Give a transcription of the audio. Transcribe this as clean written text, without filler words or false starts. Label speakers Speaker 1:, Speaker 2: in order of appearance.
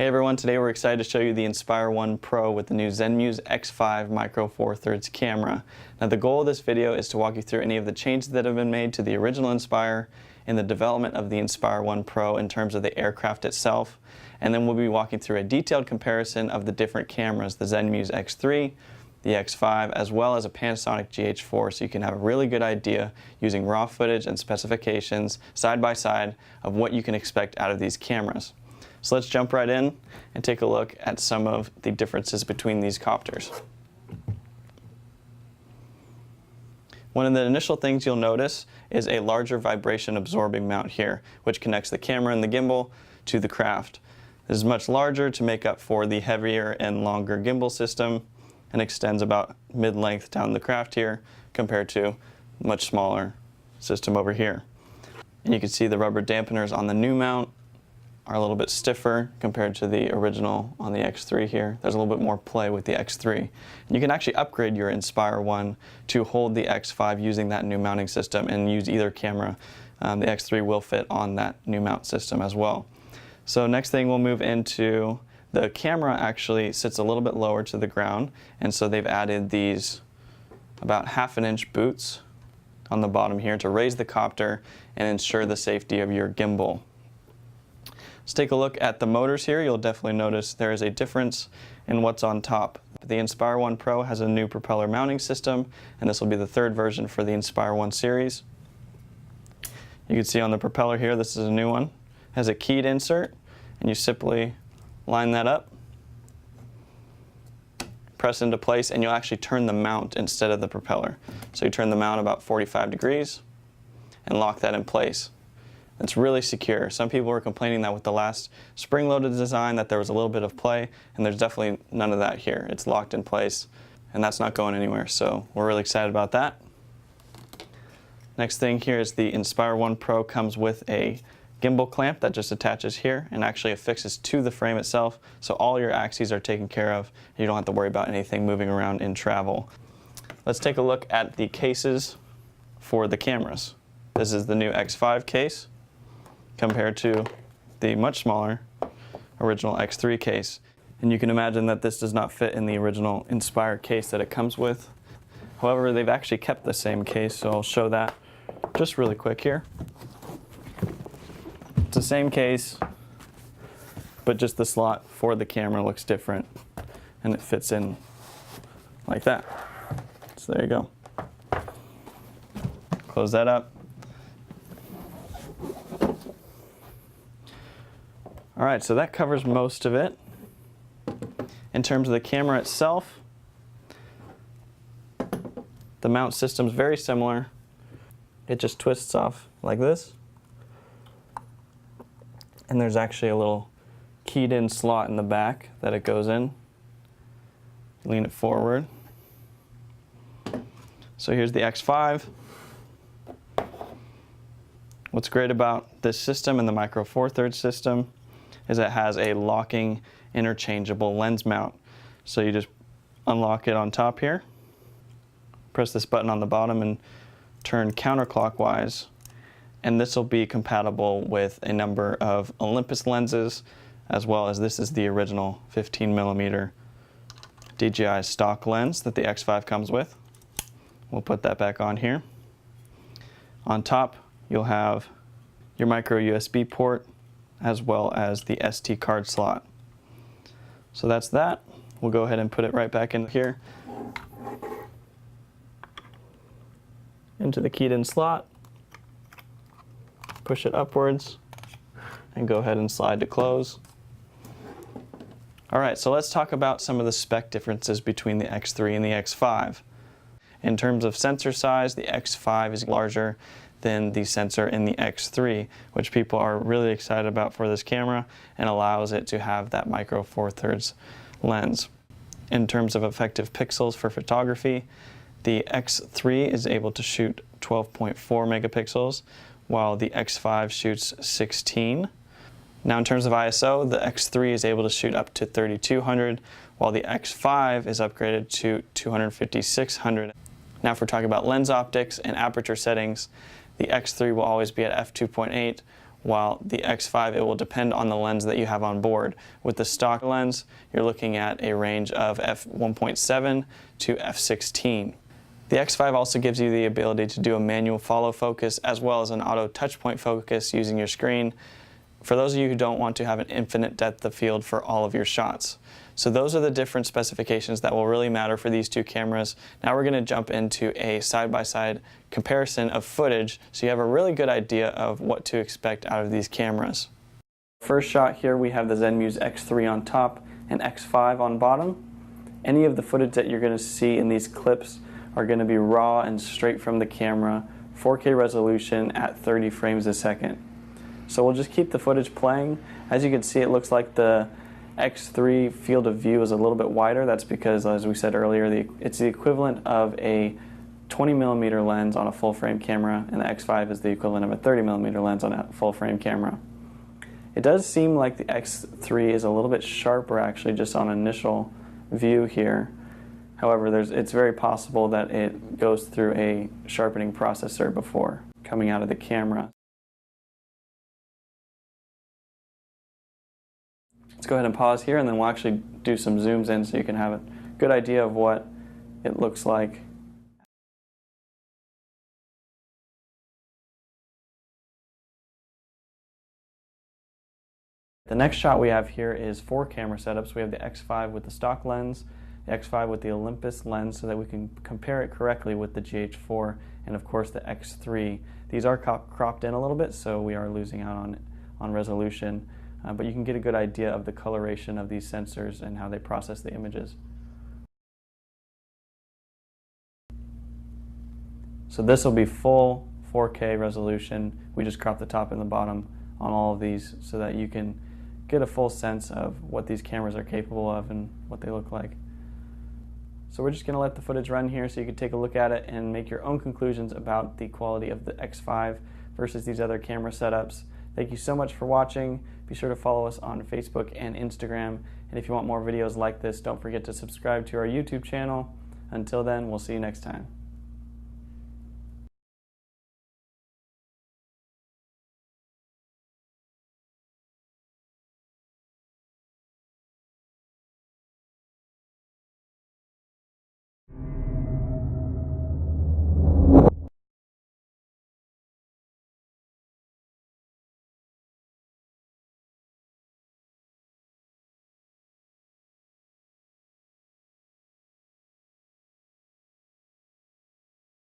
Speaker 1: Hey everyone, today we're excited to show you the Inspire 1 Pro with the new Zenmuse X5 Micro Four Thirds camera. Now the goal of this video is to walk you through any of the changes that have been made to the original Inspire in the development of the Inspire 1 Pro in terms of the aircraft itself. And then we'll be walking through a detailed comparison of the different cameras, the Zenmuse X3, the X5, as well as a Panasonic GH4, so you can have a really good idea using raw footage and specifications side by side of what you can expect out of these cameras. So let's jump right in and take a look at some of the differences between these copters. One of the initial things you'll notice is a larger vibration absorbing mount here, which connects the camera and the gimbal to the craft. This is much larger to make up for the heavier and longer gimbal system and extends about mid-length down the craft here compared to a much smaller system over here. And you can see the rubber dampeners on the new mount are a little bit stiffer compared to the original on the X3 here. There's a little bit more play with the X3. And you can actually upgrade your Inspire 1 to hold the X5 using that new mounting system and use either camera. The X3 will fit on that new mount system as well. So next thing we'll move into the camera actually sits a little bit lower to the ground, and so they've added these about 1/2 inch boots on the bottom here to raise the copter and ensure the safety of your gimbal. Let's take a look at the motors here. You'll definitely notice there is a difference in what's on top. The Inspire 1 Pro has a new propeller mounting system, and this will be the third version for the Inspire 1 series. You can see on the propeller here, this is a new one. It has a keyed insert, and you simply line that up, press into place, and you'll actually turn the mount instead of the propeller. So you turn the mount about 45 degrees and lock that in place. It's really secure. Some people were complaining that with the last spring-loaded design that there was a little bit of play, and there's definitely none of that here. It's locked in place, and that's not going anywhere, so we're really excited about that. Next thing here is the Inspire 1 Pro comes with a gimbal clamp that just attaches here and actually affixes to the frame itself, so all your axes are taken care of. You don't have to worry about anything moving around in travel. Let's take a look at the cases for the cameras. This is the new X5 case compared to the much smaller original X3 case. And you can imagine that this does not fit in the original Inspire case that it comes with. However, they've actually kept the same case, so I'll show that just really quick here. It's the same case, but just the slot for the camera looks different, and it fits in like that. So there you go. Close that up. All right, so that covers most of it. In terms of the camera itself, the mount system is very similar. It just twists off like this. And there's actually a little keyed in slot in the back that it goes in. Lean it forward. So here's the X5. What's great about this system and the Micro Four Thirds system is it has a locking interchangeable lens mount. So you just unlock it on top here, press this button on the bottom and turn counterclockwise, and this will be compatible with a number of Olympus lenses, as well as this is the original 15mm DJI stock lens that the X5 comes with. We'll put that back on here. On top you'll have your micro USB port as well as the SD card slot. So that's that. We'll go ahead and put it right back in here into the keyed in slot, push it upwards, and go ahead and slide to close. All right, so let's talk about some of the spec differences between the X3 and the X5. In terms of sensor size, the X5 is larger than the sensor in the X3, which people are really excited about for this camera and allows it to have that Micro Four Thirds lens. In terms of effective pixels for photography, the X3 is able to shoot 12.4 megapixels, while the X5 shoots 16. Now in terms of ISO, the X3 is able to shoot up to 3200, while the X5 is upgraded to 25600. Now if we're talking about lens optics and aperture settings, the X3 will always be at f2.8, while the X5, it will depend on the lens that you have on board. With the stock lens, you're looking at a range of f1.7 to f16. The X5 also gives you the ability to do a manual follow focus as well as an auto touch point focus using your screen, for those of you who don't want to have an infinite depth of field for all of your shots. So those are the different specifications that will really matter for these two cameras. Now we're going to jump into a side-by-side comparison of footage so you have a really good idea of what to expect out of these cameras. First shot here, we have the Zenmuse X3 on top and X5 on bottom. Any of the footage that you're going to see in these clips are going to be raw and straight from the camera, 4K resolution at 30 frames a second. So we'll just keep the footage playing. As you can see, it looks like the X3 field of view is a little bit wider. That's because, as we said earlier, it's the equivalent of a 20mm lens on a full frame camera, and the X5 is the equivalent of a 30mm lens on a full frame camera. It does seem like the X3 is a little bit sharper actually just on initial view here. However, it's very possible that it goes through a sharpening processor before coming out of the camera. Let's go ahead and pause here, and then we'll actually do some zooms in so you can have a good idea of what it looks like. The next shot we have here is 4 camera setups. We have the X5 with the stock lens, the X5 with the Olympus lens so that we can compare it correctly with the GH4, and of course the X3. These are cropped in a little bit, so we are losing out on resolution. But you can get a good idea of the coloration of these sensors and how they process the images. So this will be full 4K resolution. We just crop the top and the bottom on all of these so that you can get a full sense of what these cameras are capable of and what they look like. So we're just going to let the footage run here so you can take a look at it and make your own conclusions about the quality of the X5 versus these other camera setups. Thank you so much for watching. Be sure to follow us on Facebook and Instagram. And if you want more videos like this, don't forget to subscribe to our YouTube channel. Until then, we'll see you next time.